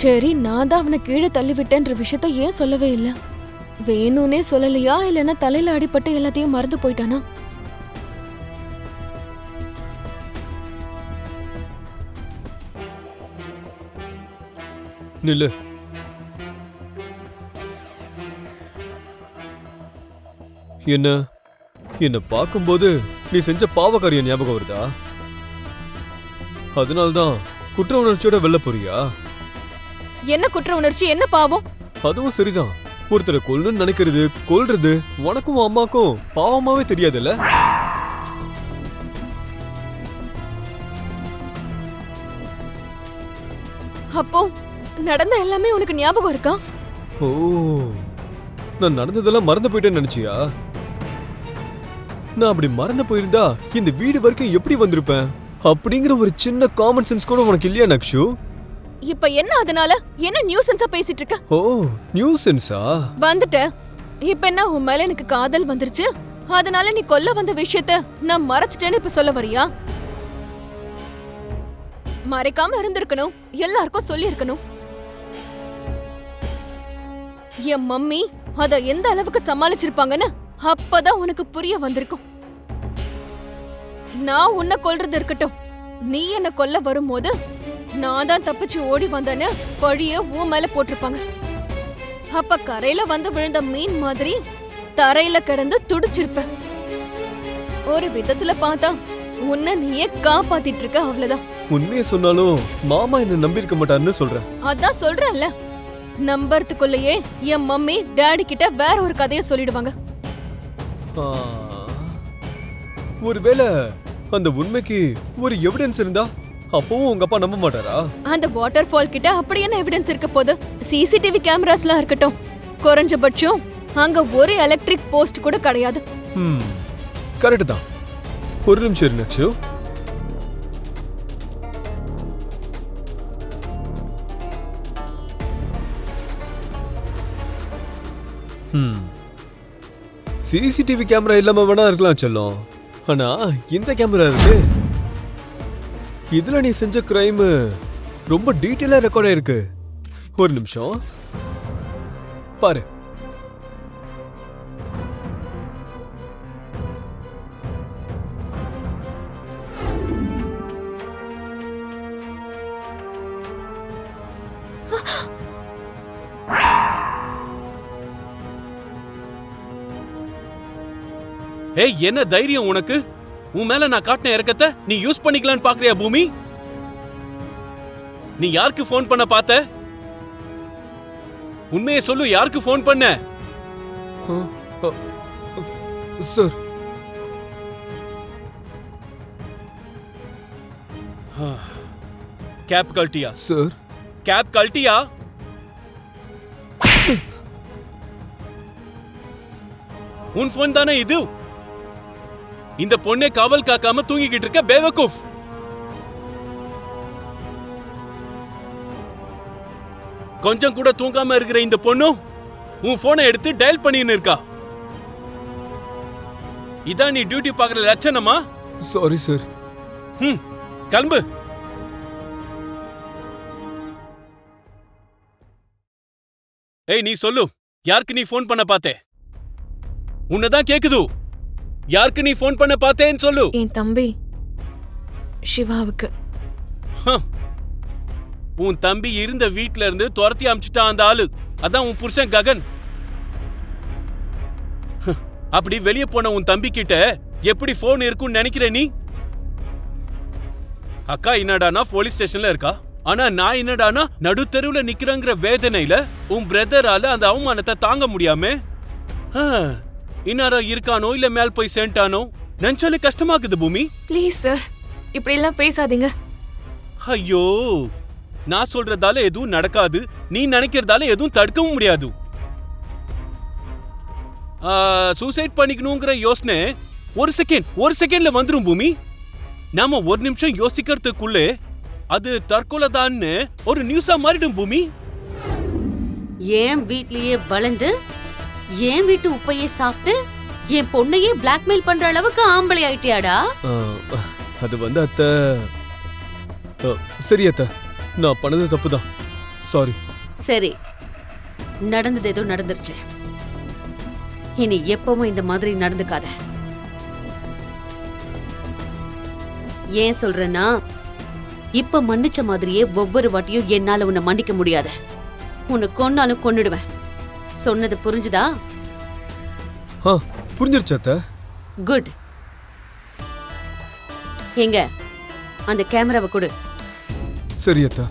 சரி, நான் தான் அவனை கீழே தள்ளி விட்டேன்ற விஷயத்த ஏன் சொல்லவே இல்ல? வேணும்னே சொல்லலையா, இல்லைன்னா தலையில அடிபட்டு எல்லாத்தையும் மறந்து போயிட்டானா? நில்லு. என்ன பார்க்கும்போது நீ செஞ்ச பாவக்காரிய ஞாபகம் வருதா? அதனால்தான் குற்ற உணர்ச்சியோட வெல்ல போறியா? என்ன குற்ற உணர்ச்சி, என்ன பாவம்? அதுவும் சரிதான். ஒருத்தரை கொல்லணும்னு நினைக்கிறது, கொல்றது உனக்கும் அம்மாக்கும் பாவமாவே தெரியாதுல்ல? அப்போ நடந்த எல்லாமே உனக்கு ஞாபகம் இருக்கா? ஓ, நான் நடந்ததெல்லாம் மறந்து போயிட்டேன்னு நினைச்சியா? நான் அப்படி மறந்து போயிருந்தா இந்த வீடு வரைக்கும் எப்படி வந்திருப்பேன் அப்படிங்கிற ஒரு சின்ன காமன் சென்ஸ் கூட உனக்கு இல்லையா நக்ஷு? இப்ப என்ன அதனால? என்ன நியூசன்ஸா பேசிட்டு இருக்க? ஓ, நியூசன்ஸா? வந்துட்ட. இப்ப என்ன உன் மேல எனக்கு காதல் வந்துருச்சு, அதனால நீ கொல்ல வந்த விஷயத்த நான் மறைச்சிட்டேன்னு இப்ப சொல்ல வரியா? மறைக்காம இருந்திருக்கணும், எல்லாருக்கும் சொல்லி இருக்கணும். என் மம்மி அத எந்த அளவுக்கு சமாளிச்சிருப்பாங்கன்னு அப்பதான் உனக்கு புரிய வந்திருக்கும். நான் உன்னை கொல்றது இருக்கட்டும், நீ என்ன கொல்ல வரும்போது நான் தான் தப்பிச்சு ஓடி வந்தேன்னு பழிய உன் மேல போட்டிருப்பாங்க. அப்ப கரையில வந்து விழுந்த மீன் மாதிரி தரையில கிடந்து துடிச்சிருப்ப. ஒரு விதத்துல பார்த்தா உன்னை நீயே காப்பாத்திட்டு இருக்க, அவ்வளவுதான். உண்மையை சொன்னாலும் மாமா என்ன நம்பியிருக்க மாட்டாருன்னு சொல்றேன். அதான் சொல்றேன்ல, நம்பறதுக்குள்ளேயே என் மம்மி டாடி கிட்ட வேற ஒரு கதையை சொல்லிடுவாங்க. ஒருவேளை அந்த உண்மைக்கு ஒரு எவிடன்ஸ் இருந்தா அப்பவும் உங்க அப்பா நம்ப மாட்டாரா? அந்த வாட்டர் ஃபால் கிட்ட அப்படி என்ன எவிடன்ஸ் இருக்க போது? சிசிடிவி கேமராஸ்லாம் இருக்கட்டும், குறைஞ்சபட்சம் அங்க ஒரு எலக்ட்ரிக் போஸ்ட் கூட கிடையாது. கரெக்ட் தான். ஒரு நிமிஷம் இரு நக்ஷு. சிசிடிவி கேமரா இல்லாம வேணா இருக்கலாம் செல்லம், ஆனா இந்த கேமரா இருக்கு. இதுல நீ செஞ்ச கிரைம் ரொம்ப டீட்டெயிலா ரெக்கார்ட் ஆயிருக்கு. ஒரு நிமிஷம் பாரு. ஏய், என்ன தைரியம் உனக்கு? உன் மேல நான் காட்டின இறக்கத்தை நீ யூஸ் பண்ணிக்கலான்னு பாக்குறியா பூமி? நீ யாருக்கு போன் பண்ண பார்த்த? உண்மையை சொல்லு, யாருக்கு போன் பண்ண? சார், கேப் கழட்டியா? சார், கேப் கழட்டியா? உன் போன் தானே இது? இந்த பொண்ணை காவல் காக்காம தூங்கிக்கிட்டு இருக்க பேவகூஃப். கொஞ்சம் கூட தூங்காம இருக்கிற இந்த பொண்ணு உன் போனை எடுத்து டயல் பண்ணின்னு இருக்கா. இதான் நீ டியூட்டி பார்க்குற லட்சணமா? Sorry sir. கிளம்பு. ஏய், நீ சொல்லு, யாருக்கு நீ போன் பண்ண பார்த்தே? உன்னதான் கேக்குது. யாருக்கு நீ போன் பண்ண பார்த்தேன்னு சொல்லு. என் தம்பி சிவாவுக்கு. உன் தம்பி இருந்த வீட்ல இருந்து துரத்தி அமிச்சிட்டான் அந்த ஆளு. அதான் உன் புருஷன் ககன். அப்படி வெளியே போன உன் தம்பி கிட்ட எப்படி போன் இருக்குன்னு நினைக்கிற நீ? அக்கா என்னடானா போலீஸ் ஸ்டேஷன்ல இருக்கா, ஆனா நான் என்னடானா நடுத்தெருவுல நிக்கிறேங்கிற வேதனையில உன் பிரதரால அந்த அவமானத்தை தாங்க முடியாம இன்னாரா இருக்கானோ இல்ல மேல் போய் சேர்ந்தானோ நினைச்சாலே கஷ்டமாக்குது பூமி. ப்ளீஸ் சார், இப்படி எல்லாம் பேசாதீங்க. ஐயோ, நான் சொல்றதால எதுவும் நடக்காது, நீ நினைக்கிறதால எதுவும் தடுக்கவும் முடியாது. சூசைட் பண்ணிக்கணுங்கிற யோசனை ஒரு செகண்ட்ல வந்துரும் பூமி. நாம ஒரு நிமிஷம் யோசிக்கிறதுக்குள்ளே அது தற்கொலைதான்னு ஒரு நியூஸா மாறிடும் பூமி. ஏன் வீட்லயே வளர்ந்து ஏன் வீட்டு உப்பையே சாப்பிட்டு என் பொண்ணையே பிளாக்மெயில் பண்ற அளவுக்கு ஆம்பளை ஆயிட்டியாடா? அது அத்தை. சரி அத்தை, நான் பண்ணது தப்புதான். சாரி. சரி, நடந்தது ஏதோ நடந்துருச்சு. இனி எப்பவும் இந்த மாதிரி நடந்துக்காத. ஏன் சொல்றேன்னா, இப்ப மன்னிச்ச மாதிரியே ஒவ்வொரு வாட்டியும் என்னால உன்னை மன்னிக்க முடியாது. உன்னை கொன்னாலும் கொன்னுடுவேன். சொன்னது புரிஞ்சுதா? புரிஞ்சிருச்சு அத்தை. குட். எங்க அந்த கேமராவை கொடு. சரி அத்தை.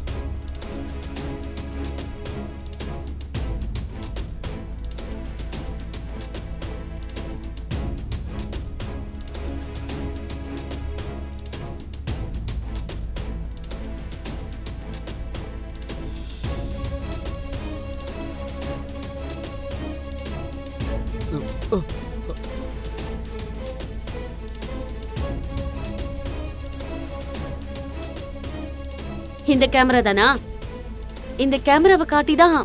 இந்த கேமரா தானா? இந்த கேமராவை காட்டிதான்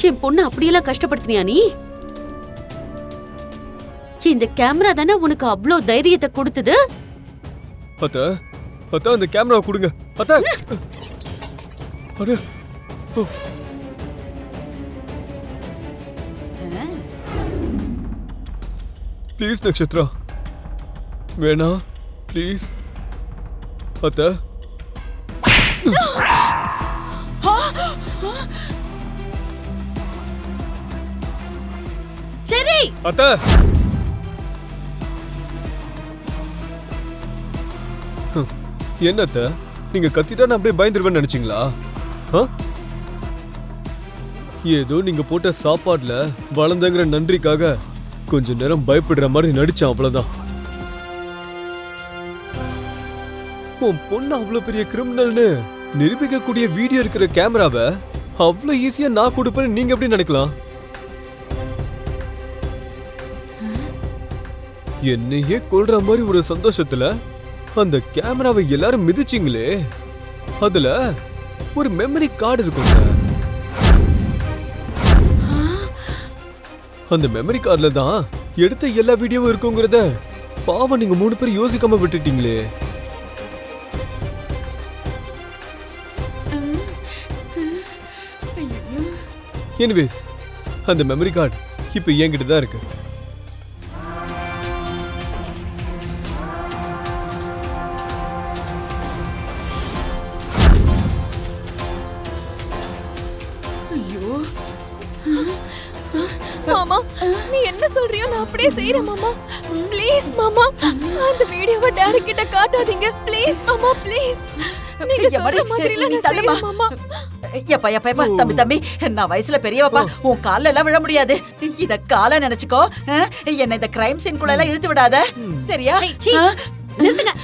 என் பொண்ணு அப்படியெல்லாம் கஷ்டப்படுத்தினியா நீ? இந்த கேமரா தானே உனக்கு அவ்வளோ தைரியத்தை கொடுத்தது? அத்தை, அத்தை அந்த கேமராவை கொடுங்க அத்தை. அட, ப்ளீஸ் நக்ஷத்ரா, வேணா ப்ளீஸ் அத்தை. சரி அத்தை, என்ன அத்தை, நீங்க கத்திட்டா நான் அப்படியே பயந்துருவேன்னு நினைச்சீங்களா? ஏதோ நீங்க போட்ட சாப்பாடுல வளர்ந்தங்கிற நன்றிக்காக கொஞ்ச நேரம் பயப்படுற மாதிரி நடிச்சேன், அவ்வளவுதான். உன் பொண்ணு அவ்வளவு பெரிய கிரிமினல்னு நிரூபிக்கக்கூடிய வீடியோ இருக்கிற கேமராவை அவ்வளவு ஈஸியா நான் கொடுப்பேன்னு நீங்க எப்படி நினைக்கலாம்? என்னையே கொல்ற மாதிரி ஒரு சந்தோஷத்துல அந்த கேமராவை எல்லாரும் மிதிச்சிங்களே, அதுல ஒரு மெமரி கார்டு இருக்குங்க. அந்த மெமரி கார்டுல தான் எடுத்த எல்லா வீடியோவும் இருக்குங்கிறத பாவம் நீங்க 3 பேர் யோசிக்காம விட்டுட்டீங்களே. எனிவேஸ், அந்த மெமரி கார்டு இப்ப என்கிட்ட தான் இருக்கு. மாமா, நீ என்ன சொல்றியோ நான் அப்படியே செய்றேன் மாமா. ப்ளீஸ் மாமா, அந்த வீடியோவை டாடி கிட்ட காட்டாதீங்க. ப்ளீஸ் மாமா, ப்ளீஸ். நீங்க சொல்ற மாதிரில நான் செய்றேன் மாமா. எப்பா எப்பா எப்பா, தம்பி தம்பி, நான் வயசுல பெரியவப்பா, உன் கால்ல எல்லாம் விழ முடியாது. இத கால நினைச்சுக்கோ. என்ன இந்த கிரைம் சீன் குள்ள எல்லாம் இழுத்து விடாத, சரியா? நிறுத்துங்க.